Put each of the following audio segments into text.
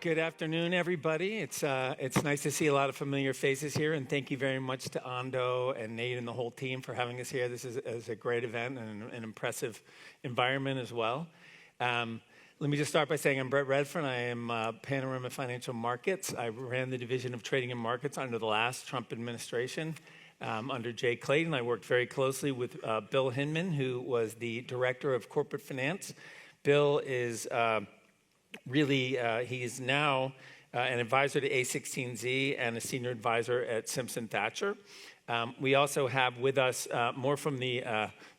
Good afternoon, everybody. It's nice to see a lot of familiar faces here, and thank you very much to Ando and Nate and the whole team for having us here. This is a great event and an impressive environment as well. Let me just start by saying I'm Brett Redfern. I am Panorama Financial Markets. I ran the Division of Trading and Markets under the last Trump administration. Under Jay Clayton, I worked very closely with Bill Hinman, who was the Director of Corporate Finance. Bill is he is now an advisor to A16Z and a senior advisor at Simpson Thacher. We also have with us more from the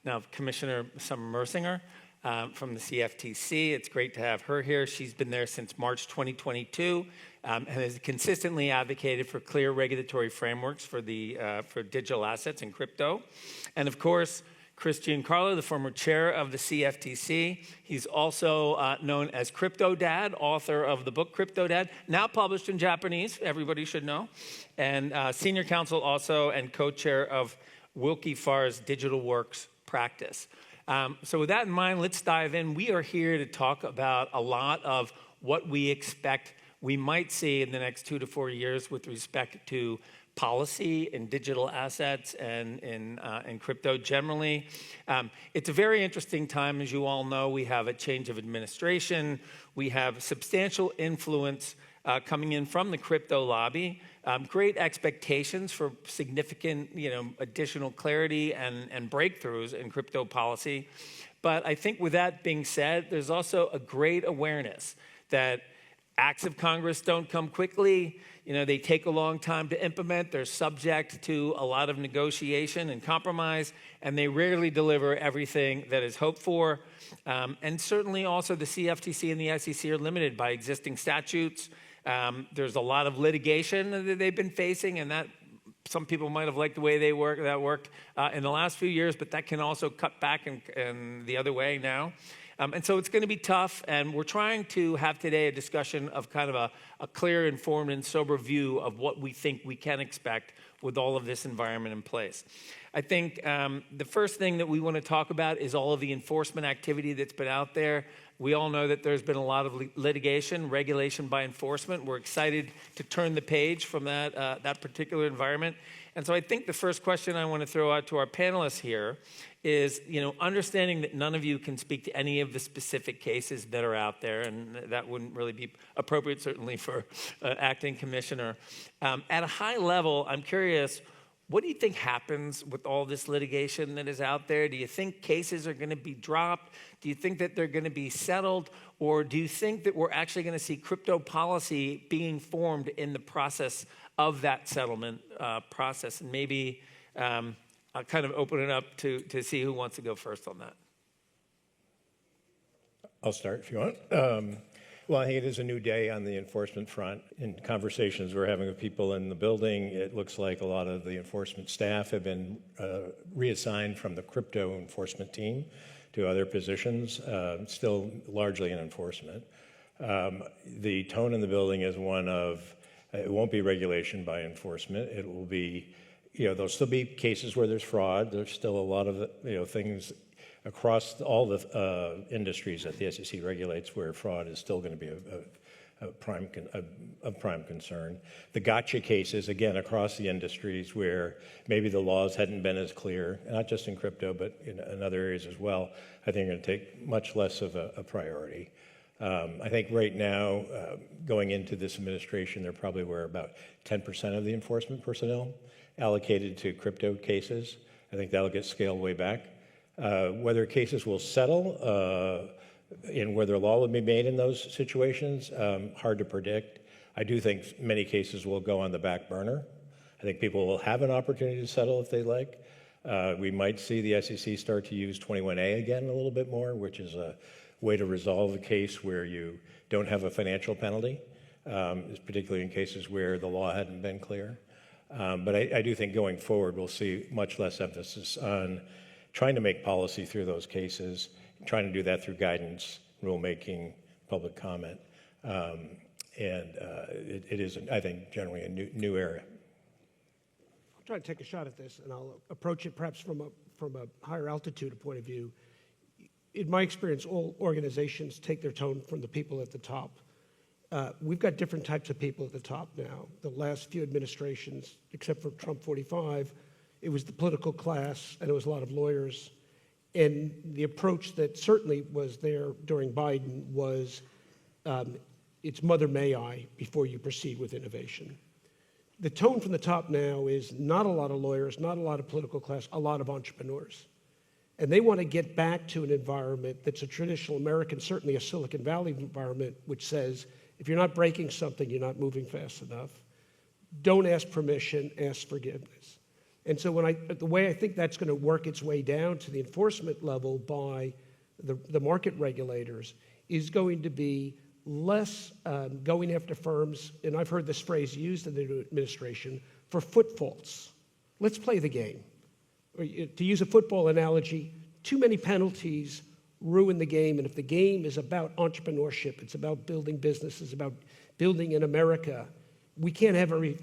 now Commissioner Summer Mersinger from the CFTC. It's great to have her here. She's been there since March 2022 and has consistently advocated for clear regulatory frameworks for digital assets and crypto. And of course, Chris Giancarlo, the former chair of the CFTC. He's also known as Crypto Dad, author of the book Crypto Dad, now published in Japanese, everybody should know, and senior counsel also and co-chair of Wilkie Farr's Digital Works practice. So with that in mind, let's dive in. We are here to talk about a lot of what we expect we might see in the next 2 to 4 years with respect to policy in digital assets and in crypto generally. It's a very interesting time, as you all know. We have a change of administration. We have substantial influence coming in from the crypto lobby. Great expectations for significant, additional clarity and breakthroughs in crypto policy. But I think with that being said, there's also a great awareness that acts of Congress don't come quickly. They take a long time to implement. They're subject to a lot of negotiation and compromise, and they rarely deliver everything that is hoped for. And certainly also the CFTC and the SEC are limited by existing statutes. There's a lot of litigation that they've been facing, and that some people might have liked the way that worked in the last few years, but that can also cut back and the other way now. And so it's going to be tough, and we're trying to have today a discussion of kind of a clear, informed, and sober view of what we think we can expect with all of this environment in place. I think the first thing that we want to talk about is all of the enforcement activity that's been out there. We all know that there's been a lot of litigation, regulation by enforcement. We're excited to turn the page from that particular environment. And so I think the first question I want to throw out to our panelists here is, understanding that none of you can speak to any of the specific cases that are out there, and that wouldn't really be appropriate, certainly, for acting commissioner. At a high level, I'm curious, what do you think happens with all this litigation that is out there? Do you think cases are going to be dropped? Do you think that they're going to be settled? Or do you think that we're actually going to see crypto policy being formed in the process of that settlement process? And maybe I'll kind of open it up to see who wants to go first on that. I'll start if you want. Well, I think it is a new day on the enforcement front. In conversations we're having with people in the building, it looks like a lot of the enforcement staff have been reassigned from the crypto enforcement team to other positions, still largely in enforcement. The tone in the building is one of, it won't be regulation by enforcement. It will be, there'll still be cases where there's fraud. There's still a lot of, things across all the industries that the SEC regulates where fraud is still going to be a prime concern. The gotcha cases, again, across the industries where maybe the laws hadn't been as clear, not just in crypto, but in other areas as well, I think are going to take much less of a priority. I think right now, going into this administration, there probably were about 10% of the enforcement personnel allocated to crypto cases. I think that'll get scaled way back. Whether cases will settle and whether law will be made in those situations, hard to predict. I do think many cases will go on the back burner. I think people will have an opportunity to settle if they like. We might see the SEC start to use 21A again a little bit more, which is a way to resolve a case where you don't have a financial penalty, particularly in cases where the law hadn't been clear. But I do think going forward, we'll see much less emphasis on trying to make policy through those cases, trying to do that through guidance, rulemaking, public comment. It is, I think, generally a new area. I'll try to take a shot at this, and I'll approach it perhaps from a higher altitude point of view. In my experience, all organizations take their tone from the people at the top. we've got different types of people at the top now. The last few administrations, except for Trump 45, it was the political class and it was a lot of lawyers. And the approach that certainly was there during Biden was it's mother may I before you proceed with innovation. The tone from the top now is not a lot of lawyers, not a lot of political class, a lot of entrepreneurs. And they want to get back to an environment that's a traditional American, certainly a Silicon Valley environment, which says, if you're not breaking something, you're not moving fast enough. Don't ask permission, ask forgiveness. And so the way I think that's going to work its way down to the enforcement level by the market regulators is going to be less going after firms, and I've heard this phrase used in the new administration, for foot faults. Let's play the game. Or, to use a football analogy, too many penalties ruin the game, and if the game is about entrepreneurship, it's about building businesses, about building in America, we can't have every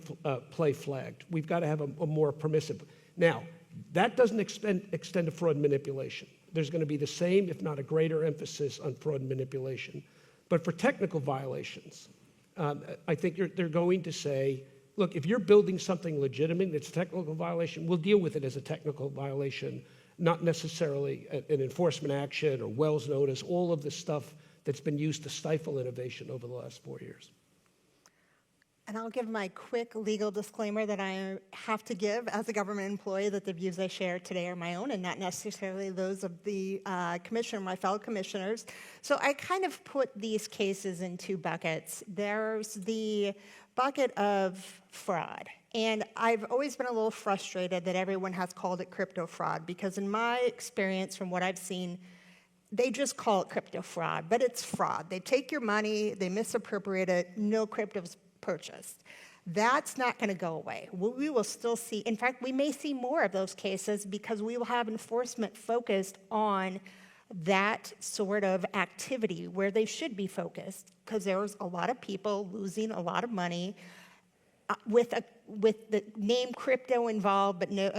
play flagged. We've got to have a more permissive. Now, that doesn't extend to fraud and manipulation. There's going to be the same, if not a greater emphasis on fraud and manipulation. But for technical violations, I think they're going to say, look, if you're building something legitimate that's a technical violation, we'll deal with it as a technical violation, not necessarily an enforcement action or Wells notice, all of the stuff that's been used to stifle innovation over the last 4 years. And I'll give my quick legal disclaimer that I have to give as a government employee that the views I share today are my own and not necessarily those of the commissioner, my fellow commissioners. So I kind of put these cases in two buckets. There's the bucket of fraud. And I've always been a little frustrated that everyone has called it crypto fraud because in my experience from what I've seen, they just call it crypto fraud, but it's fraud. They take your money, they misappropriate it, no crypto's purchased. That's not going to go away. We will still see, in fact, we may see more of those cases because we will have enforcement focused on that sort of activity where they should be focused because there's a lot of people losing a lot of money with the name crypto involved, but no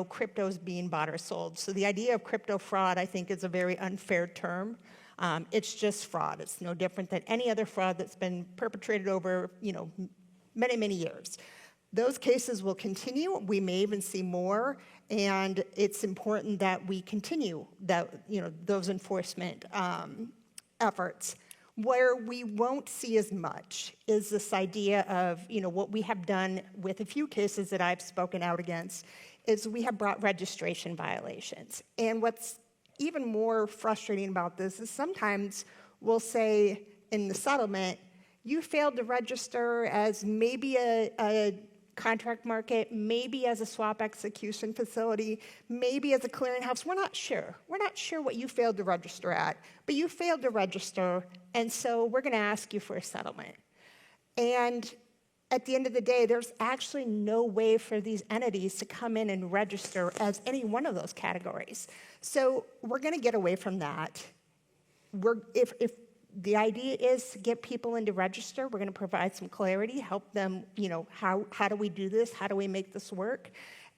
cryptos being bought or sold. So the idea of crypto fraud, I think, is a very unfair term. It's just fraud. It's no different than any other fraud that's been perpetrated over, many, many years. Those cases will continue. We may even see more, and it's important that we continue those enforcement efforts. Where we won't see as much is this idea of, what we have done with a few cases that I've spoken out against is we have brought registration violations. And what's even more frustrating about this is sometimes we'll say in the settlement, you failed to register as maybe a contract market, maybe as a swap execution facility, maybe as a clearinghouse. We're not sure. We're not sure what you failed to register at, but you failed to register, and so we're going to ask you for a settlement. And at the end of the day, there's actually no way for these entities to come in and register as any one of those categories. So we're going to get away from that. If the idea is to get people in to register, we're going to provide some clarity, help them, how do we do this? How do we make this work?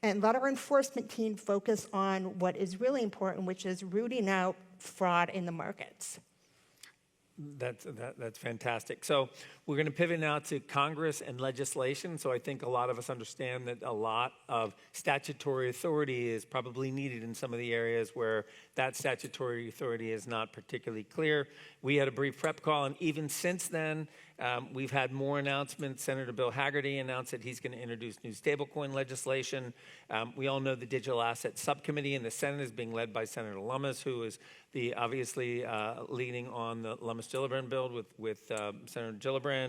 And let our enforcement team focus on what is really important, which is rooting out fraud in the markets. That's fantastic. So we're going to pivot now to Congress and legislation. So I think a lot of us understand that a lot of statutory authority is probably needed in some of the areas where that statutory authority is not particularly clear. We had a brief prep call, and even since then, we've had more announcements. Senator Bill Hagerty announced that he's going to introduce new stablecoin legislation. We all know the Digital Asset Subcommittee in the Senate is being led by Senator Lummis, who is obviously leading on the Lummis-Gillibrand bill with Senator Gillibrand.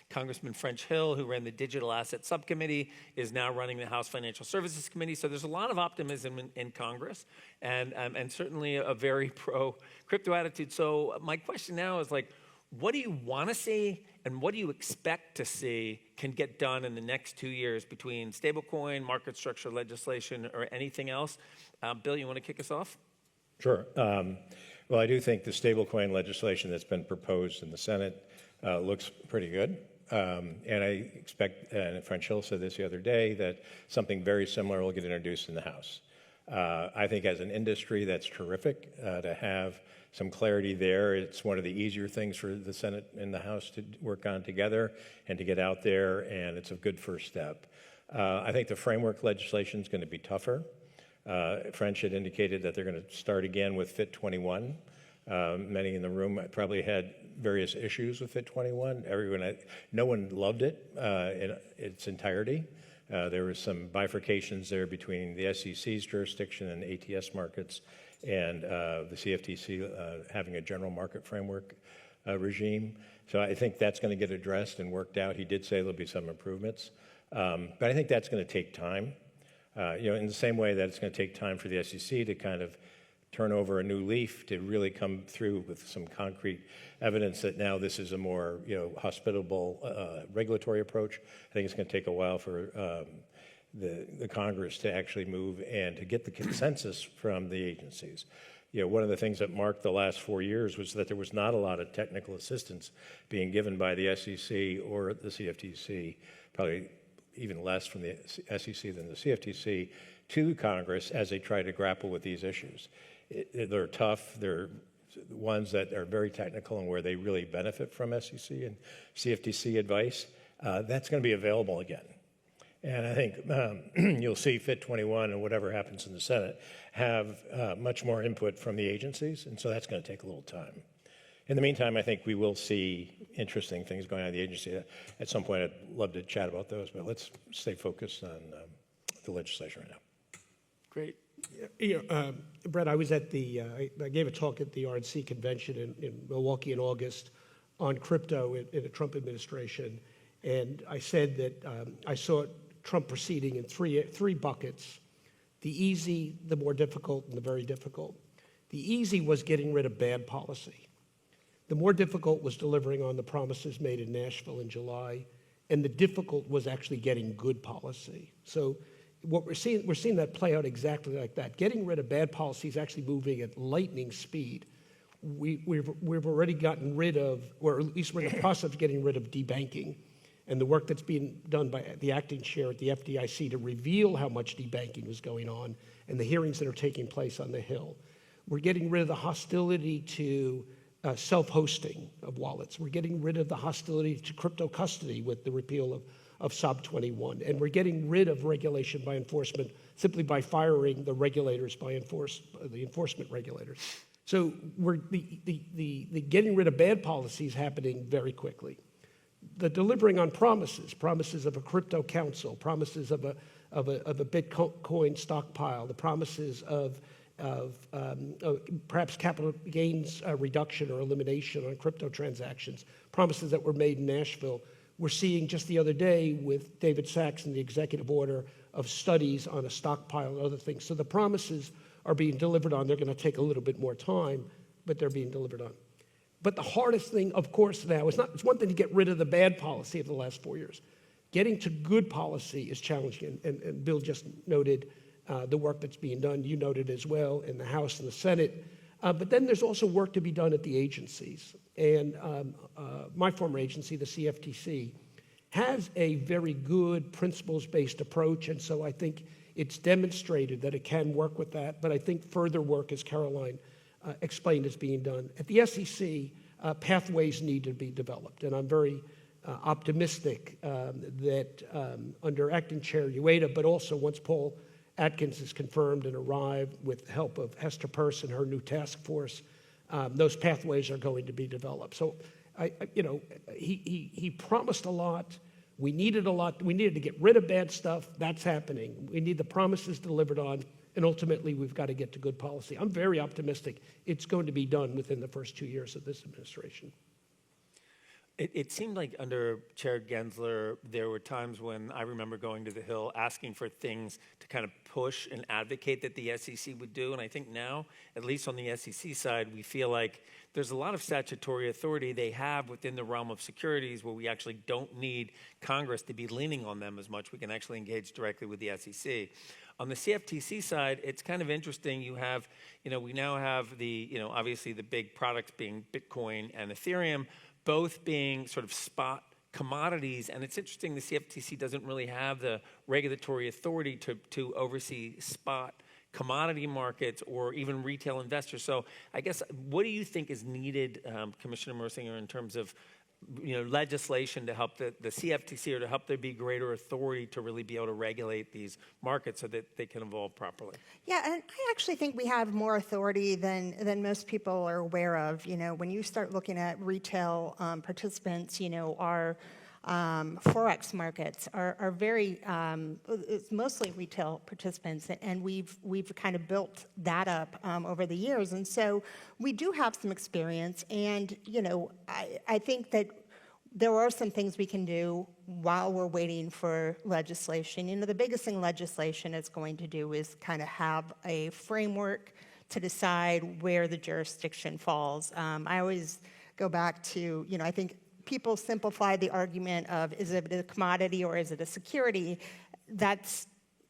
Congressman French Hill, who ran the Digital Asset Subcommittee, is now running the House Financial Services Committee. So there's a lot of optimism in Congress and certainly a very pro-crypto attitude. So my question now is what do you want to see and what do you expect to see can get done in the next 2 years between stablecoin, market structure legislation, or anything else? Bill, you want to kick us off? Sure. Well, I do think the stablecoin legislation that's been proposed in the Senate looks pretty good. And I expect, and French Hill said this the other day, that something very similar will get introduced in the House. I think as an industry, that's terrific to have some clarity there. It's one of the easier things for the Senate and the House to work on together and to get out there, and it's a good first step. I think the framework legislation is going to be tougher. French had indicated that they're going to start again with Fit 21. Many in the room probably had various issues with Fit 21. No one loved it in its entirety. There was some bifurcations there between the SEC's jurisdiction and ATS markets and the CFTC having a general market framework regime. So I think that's going to get addressed and worked out. He did say there'll be some improvements. But I think that's going to take time. In the same way that it's going to take time for the SEC to kind of turn over a new leaf to really come through with some concrete evidence that now this is a more hospitable regulatory approach. I think it's going to take a while for the Congress to actually move and to get the consensus from the agencies. One of the things that marked the last 4 years was that there was not a lot of technical assistance being given by the SEC or the CFTC, probably even less from the SEC than the CFTC, to Congress as they try to grapple with these issues. They're tough. They're ones that are very technical and where they really benefit from SEC and CFTC advice. That's going to be available again. And I think you'll see Fit 21 and whatever happens in the Senate have much more input from the agencies, and so that's going to take a little time. In the meantime, I think we will see interesting things going on in the agency. At some point, I'd love to chat about those, but let's stay focused on the legislation right now. Great. Brett, I was at I gave a talk at the RNC convention in Milwaukee in August on crypto in the Trump administration, and I said that I saw Trump proceeding in three buckets: the easy, the more difficult, and the very difficult. The easy was getting rid of bad policy. The more difficult was delivering on the promises made in Nashville in July, and the difficult was actually getting good policy. So what we're seeing that play out exactly like that. Getting rid of bad policy is actually moving at lightning speed. We've already gotten rid of, or at least we're in the process of getting rid of debanking, and the work that's being done by the acting chair at the FDIC to reveal how much debanking was going on and the hearings that are taking place on the Hill. We're getting rid of the hostility to self-hosting of wallets. We're getting rid of the hostility to crypto custody with the repeal of SOB 21. And we're getting rid of regulation by enforcement simply by firing the regulators, the enforcement regulators. So the getting rid of bad policy is happening very quickly. The delivering on promises of a crypto council, promises of a Bitcoin stockpile, the promises of perhaps capital gains reduction or elimination on crypto transactions, promises that were made in Nashville. We're seeing just the other day with David Sachs and the executive order of studies on a stockpile and other things. So the promises are being delivered on. They're going to take a little bit more time, but they're being delivered on. But the hardest thing, of course, now it's one thing to get rid of the bad policy of the last 4 years. Getting to good policy is challenging, and Bill just noted the work that's being done. You noted as well in the House and the Senate. But then there's also work to be done at the agencies. And my former agency, the CFTC, has a very good principles-based approach. And so I think it's demonstrated that it can work with that. But I think further work, as Caroline explained, is being done. At the SEC, pathways need to be developed. And I'm very optimistic that under Acting Chair Ueda, but also once Paul Atkins is confirmed and arrived with the help of Hester Peirce and her new task force, those pathways are going to be developed. So, he promised a lot. We needed a lot. We needed to get rid of bad stuff. That's happening. We need the promises delivered on, and ultimately we've got to get to good policy. I'm very optimistic it's going to be done within the first 2 years of this administration. It seemed like under Chair Gensler, there were times when I remember going to the Hill asking for things to kind of push and advocate that the SEC would do. And I think now, at least on the SEC side, we feel like there's a lot of statutory authority they have within the realm of securities where we actually don't need Congress to be leaning on them as much. We can actually engage directly with the SEC. On the CFTC side, it's kind of interesting. We now have obviously the big products being Bitcoin and Ethereum, both being sort of spot commodities. And it's interesting, the CFTC doesn't really have the regulatory authority to oversee spot commodity markets or even retail investors. So I guess, what do you think is needed, Commissioner Mersinger, in terms of legislation to help the CFTC, or to help there be greater authority to really be able to regulate these markets so that they can evolve properly? Yeah, and I actually think we have more authority than most people are aware of. When you start looking at retail participants, our Forex markets are very, it's mostly retail participants, and we've kind of built that up over the years. And so we do have some experience, and, I think that there are some things we can do while we're waiting for legislation. The biggest thing legislation is going to do is kind of have a framework to decide where the jurisdiction falls. I always go back to, I think people simplify the argument of, is it a commodity or is it a security? That's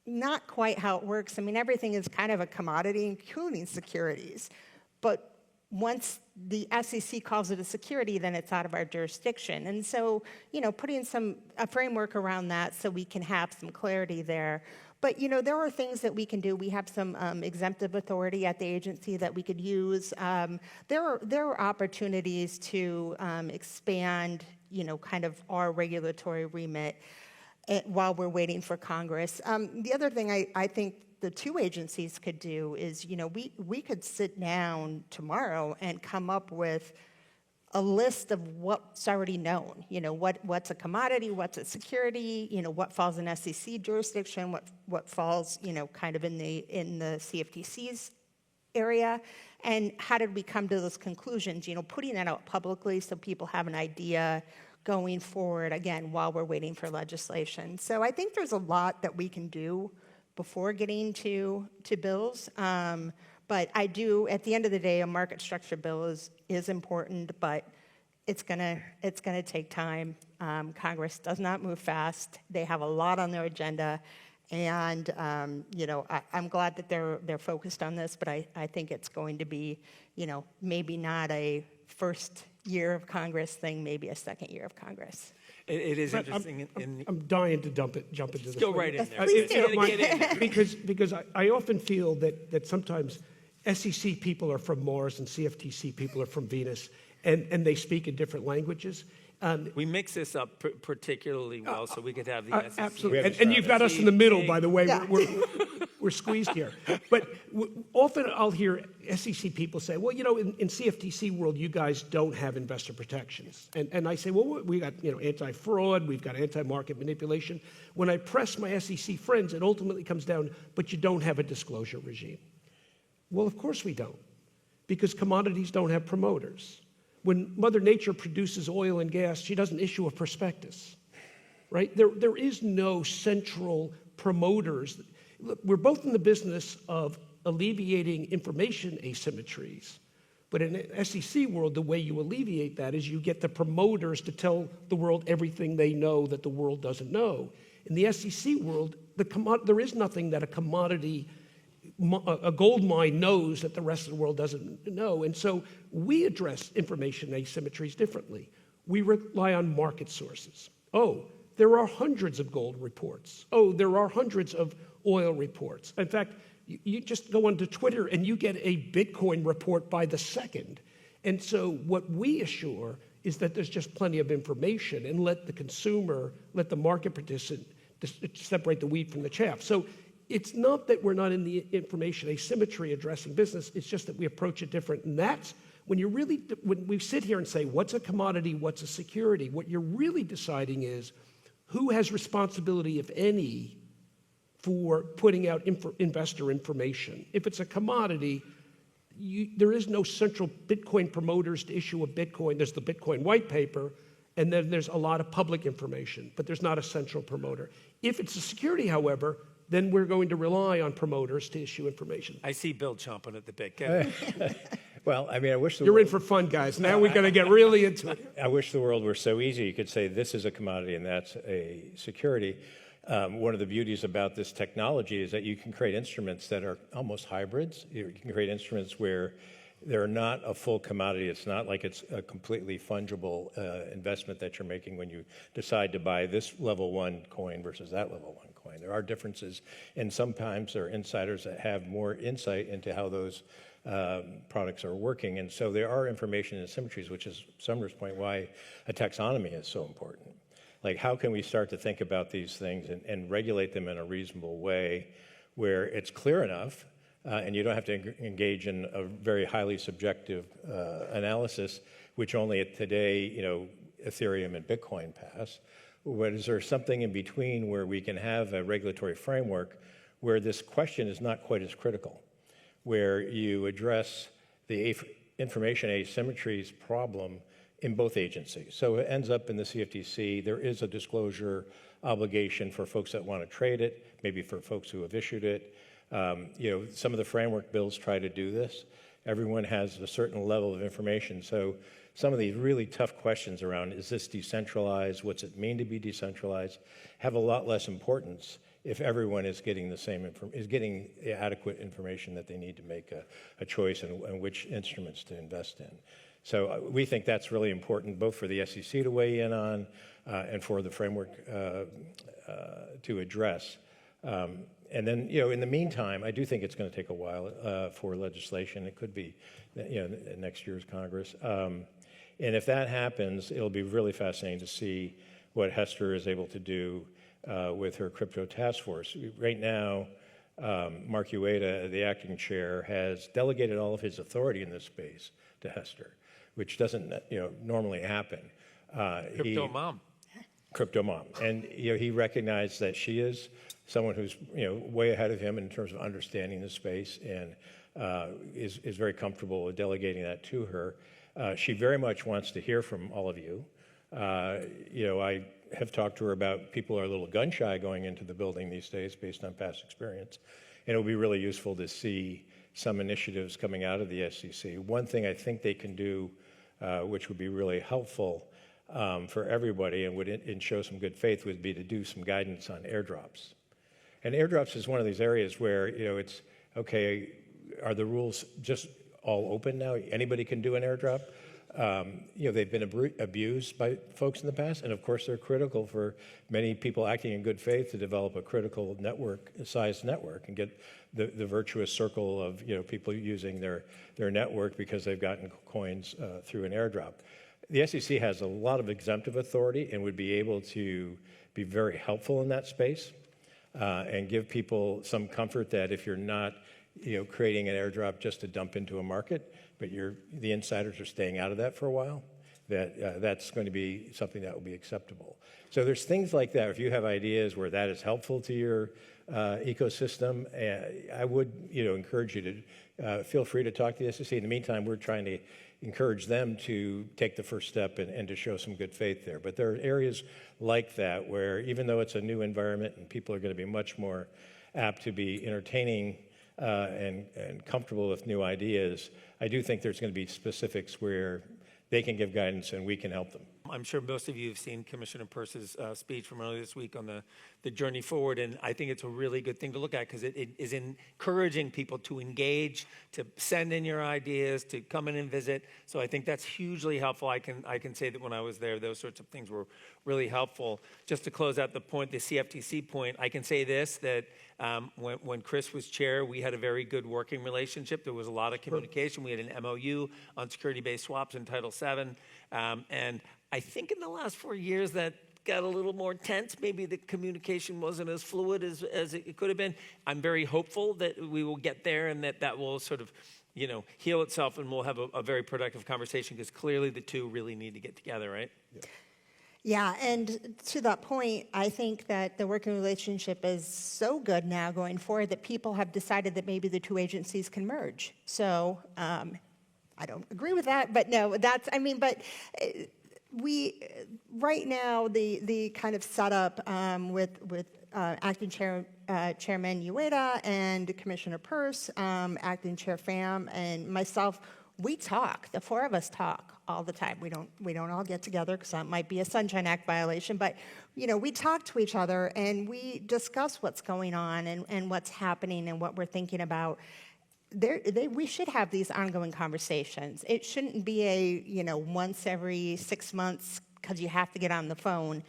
not quite how it works. Everything is kind of a commodity, including securities. But once the SEC calls it a security, then it's out of our jurisdiction. And so, putting a framework around that so we can have some clarity there. But, there are things that we can do. We have some exemptive authority at the agency that we could use. There are opportunities to expand, kind of our regulatory remit while we're waiting for Congress. The other thing I think the two agencies could do is, we could sit down tomorrow and come up with a list of what's already known. What's a commodity, what's a security, what falls in SEC jurisdiction, what falls, kind of in the CFTC's area, and how did we come to those conclusions? Putting that out publicly so people have an idea going forward, again, while we're waiting for legislation. So I think there's a lot that we can do before getting to bills. But I do, at the end of the day, a market structure bill is important, but it's gonna take time. Congress does not move fast. They have a lot on their agenda, and I'm glad that they're focused on this. But I think it's going to be, maybe not a first year of Congress thing, maybe a second year of Congress. It is interesting. I'm dying to jump into this. Go right in there. Please do. Because I often feel that sometimes SEC people are from Mars and CFTC people are from Venus, and they speak in different languages. We mix this up particularly well, so we could have the SEC. Absolutely. And you've got us in the middle, by the way. Yeah. We're squeezed here. But often I'll hear SEC people say, well, in CFTC world, you guys don't have investor protections. And I say, well, we got anti-fraud, we've got anti-market manipulation. When I press my SEC friends, it ultimately comes down, but you don't have a disclosure regime. Well, of course we don't, because commodities don't have promoters. When Mother Nature produces oil and gas, she doesn't issue a prospectus, right? There is no central promoters. Look, we're both in the business of alleviating information asymmetries, but in an SEC world, the way you alleviate that is you get the promoters to tell the world everything they know that the world doesn't know. In the SEC world, there is nothing that a gold mine knows that the rest of the world doesn't know. And so we address information asymmetries differently. We rely on market sources. Oh, there are hundreds of gold reports. Oh, there are hundreds of oil reports. In fact, you just go onto Twitter and you get a Bitcoin report by the second. And so what we assure is that there's just plenty of information, and let the consumer, let the market participant separate the wheat from the chaff. So it's not that we're not in the information asymmetry addressing business, it's just that we approach it different. And that's when we sit here and say, what's a commodity, what's a security, what you're really deciding is who has responsibility, if any, for putting out investor information. If it's a commodity, there is no central Bitcoin promoters to issue a Bitcoin. There's the Bitcoin white paper, and then there's a lot of public information, but there's not a central promoter. If it's a security, however, then we're going to rely on promoters to issue information. I see Bill chomping at the bit. Well, I wish You're in for fun, guys. Now we're going to get really into it. I wish the world were so easy. You could say this is a commodity and that's a security. One of the beauties about this technology is that you can create instruments that are almost hybrids. You can create instruments where they're not a full commodity. It's not like it's a completely fungible investment that you're making when you decide to buy this level 1 coin versus that level 1 coin. Bitcoin. There are differences, and sometimes there are insiders that have more insight into how those products are working. And so there are information asymmetries, which is Sumner's point why a taxonomy is so important. Like, how can we start to think about these things and regulate them in a reasonable way where it's clear enough and you don't have to engage in a very highly subjective analysis, which only today, Ethereum and Bitcoin pass. But is there something in between where we can have a regulatory framework where this question is not quite as critical, where you address the information asymmetries problem in both agencies? So it ends up in the CFTC. There is a disclosure obligation for folks that want to trade it, maybe for folks who have issued it. Some of the framework bills try to do this. Everyone has a certain level of information. So some of these really tough questions around, is this decentralized? What's it mean to be decentralized? Have a lot less importance if everyone is getting getting the adequate information that they need to make a choice and which instruments to invest in. So we think that's really important, both for the SEC to weigh in on and for the framework to address. And then, in the meantime, I do think it's going to take a while for legislation. It could be, next year's Congress. And if that happens, it'll be really fascinating to see what Hester is able to do with her crypto task force. Right now, Mark Ueda, the acting chair, has delegated all of his authority in this space to Hester, which doesn't normally happen. Crypto mom. Crypto mom. And he recognized that she is someone who's way ahead of him in terms of understanding the space and is very comfortable with delegating that to her. She very much wants to hear from all of you. I have talked to her about people are a little gun shy going into the building these days based on past experience. And it will be really useful to see some initiatives coming out of the SEC. One thing I think they can do, which would be really helpful for everybody and show some good faith, would be to do some guidance on airdrops. And airdrops is one of these areas where, it's, okay, are the rules just all open now? Anybody can do an airdrop? They've been abused by folks in the past, and of course they're critical for many people acting in good faith to develop a critical sized network and get the virtuous circle of people using their network because they've gotten coins through an airdrop. The SEC has a lot of exemptive authority and would be able to be very helpful in that space and give people some comfort that if you're not creating an airdrop just to dump into a market, but the insiders are staying out of that for a while, that's going to be something that will be acceptable. So there's things like that. If you have ideas where that is helpful to your ecosystem, I would encourage you to feel free to talk to the SEC. In the meantime, we're trying to encourage them to take the first step and to show some good faith there. But there are areas like that where even though it's a new environment and people are going to be much more apt to be entertaining and comfortable with new ideas, I do think there's going to be specifics where they can give guidance and we can help them. I'm sure most of you have seen Commissioner Peirce's speech from earlier this week on the journey forward, and I think it's a really good thing to look at because it is encouraging people to engage, to send in your ideas, to come in and visit. So I think that's hugely helpful. I can say that when I was there, those sorts of things were really helpful. Just to close out the point, the CFTC point, I can say this, that when Chris was chair, we had a very good working relationship. There was a lot of communication. We had an MOU on security-based swaps in Title VII. And I think in the last 4 years that got a little more tense. Maybe the communication wasn't as fluid as it could have been. I'm very hopeful that we will get there and that will sort of heal itself and we'll have a very productive conversation because clearly the two really need to get together, right? Yeah, and to that point, I think that the working relationship is so good now going forward that people have decided that maybe the two agencies can merge. So I don't agree with that, but no, we right now the kind of setup with acting chairman Ueda and Commissioner Peirce, acting chair Pham, and myself, we talk. The four of us talk all the time. We don't all get together because that might be a Sunshine Act violation, but we talk to each other and we discuss what's going on and what's happening and what we're thinking about. We should have these ongoing conversations. It shouldn't be a once every 6 months because you have to get on the phone.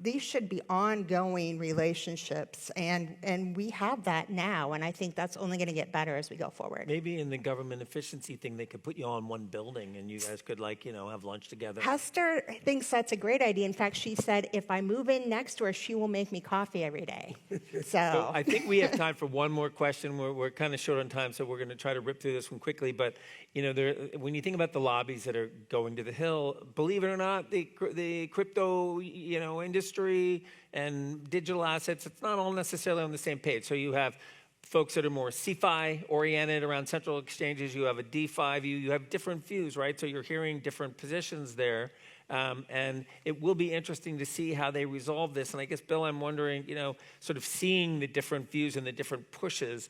These should be ongoing relationships, and we have that now, and I think that's only going to get better as we go forward. Maybe in the government efficiency thing, they could put you on one building and you guys could have lunch together. Hester thinks that's a great idea. In fact, she said if I move in next to her, she will make me coffee every day. So I think we have time for one more question. We're kind of short on time, so we're going to try to rip through this one quickly. But when you think about the lobbies that are going to the Hill, believe it or not, the crypto industry and digital assets, it's not all necessarily on the same page. So you have folks that are more CeFi oriented around central exchanges. You have a DeFi view. You have different views, right? So you're hearing different positions there. And it will be interesting to see how they resolve this. And I guess, Bill, I'm wondering, sort of seeing the different views and the different pushes,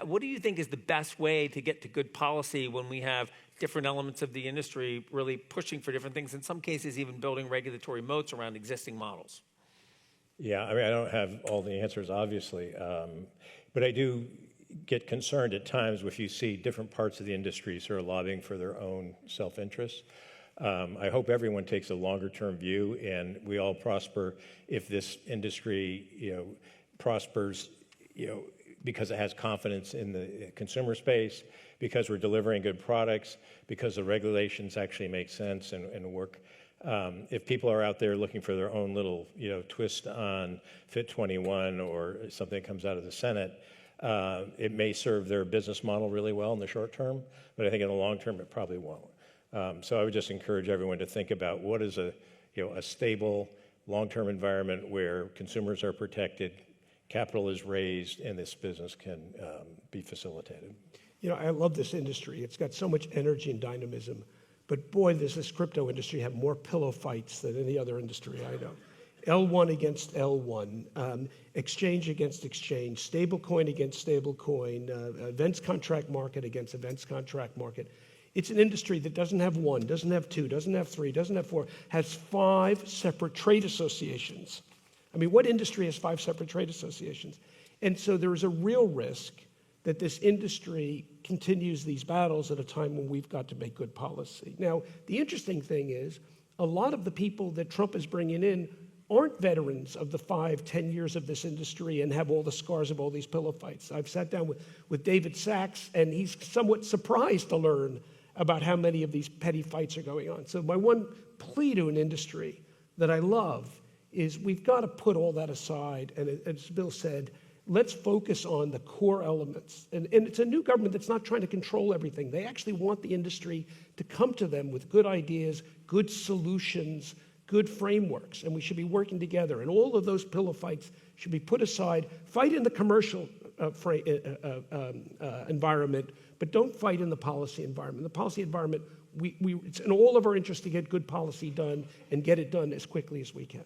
what do you think is the best way to get to good policy when we have different elements of the industry really pushing for different things, in some cases even building regulatory moats around existing models? Yeah, I mean, I don't have all the answers, obviously, but I do get concerned at times if you see different parts of the industry sort of lobbying for their own self-interest. I hope everyone takes a longer-term view, and we all prosper if this industry, prospers, because it has confidence in the consumer space, because we're delivering good products, because the regulations actually make sense and work. If people are out there looking for their own little, twist on Fit 21 or something that comes out of the Senate, it may serve their business model really well in the short term, but I think in the long term it probably won't. So I would just encourage everyone to think about what is a stable, long-term environment where consumers are protected, capital is raised, and this business can be facilitated. I love this industry. It's got so much energy and dynamism. But boy, does this crypto industry have more pillow fights than any other industry I know. L1 against L1, exchange against exchange, stablecoin against stablecoin, events contract market against events contract market. It's an industry that doesn't have one, doesn't have two, doesn't have three, doesn't have four, has 5 separate trade associations. I mean, what industry has 5 separate trade associations? And so there is a real risk that this industry continues these battles at a time when we've got to make good policy. Now, the interesting thing is, a lot of the people that Trump is bringing in aren't veterans of the 5-10 years of this industry and have all the scars of all these pillow fights. I've sat down with David Sachs, and he's somewhat surprised to learn about how many of these petty fights are going on. So my one plea to an industry that I love is we've got to put all that aside, and as Bill said, let's focus on the core elements. And it's a new government that's not trying to control everything. They actually want the industry to come to them with good ideas, good solutions, good frameworks, and we should be working together. And all of those pillow fights should be put aside. Fight in the commercial environment, but don't fight in the policy environment. The policy environment, it's in all of our interest to get good policy done and get it done as quickly as we can.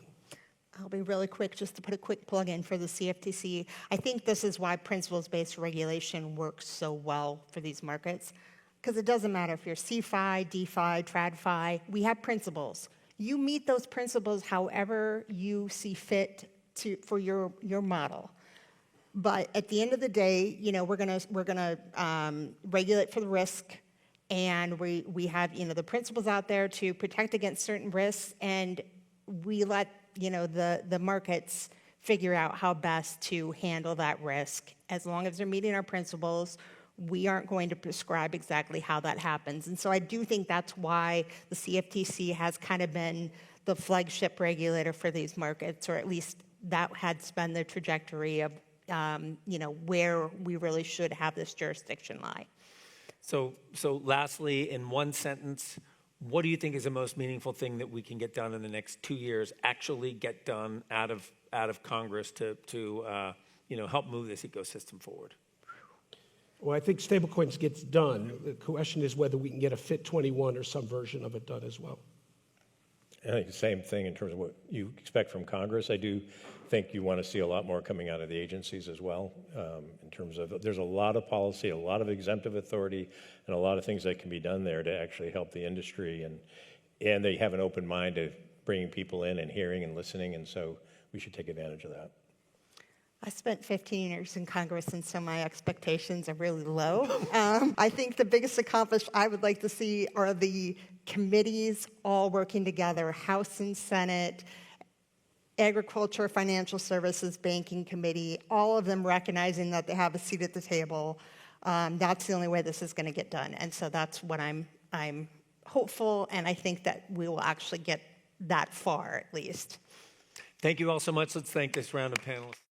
I'll be really quick, just to put a quick plug in for the CFTC. I think this is why principles-based regulation works so well for these markets, because it doesn't matter if you're CeFi, DeFi, TradFi, we have principles. You meet those principles however you see fit for your model. But at the end of the day, we're gonna regulate for the risk, and we have the principles out there to protect against certain risks, and we let the markets figure out how best to handle that risk. As long as they're meeting our principles, we aren't going to prescribe exactly how that happens. And so I do think that's why the CFTC has kind of been the flagship regulator for these markets, or at least that has been the trajectory of where we really should have this jurisdiction lie. So lastly, in one sentence, what do you think is the most meaningful thing that we can get done in the next 2 years, actually get done out of Congress to help move this ecosystem forward? Well, I think stablecoins gets done. The question is whether we can get a Fit 21 or some version of it done as well. I think the same thing in terms of what you expect from Congress. I do think you want to see a lot more coming out of the agencies as well, in terms of there's a lot of policy, a lot of exemptive authority, and a lot of things that can be done there to actually help the industry. And they have an open mind to bringing people in and hearing and listening, and so we should take advantage of that. I spent 15 years in Congress, and so my expectations are really low. I think the biggest accomplishment I would like to see are the committees all working together, House and Senate, Agriculture, Financial Services, Banking Committee, all of them recognizing that they have a seat at the table. That's the only way this is going to get done. And so that's what I'm hopeful, and I think that we will actually get that far at least. Thank you all so much. Let's thank this round of panelists.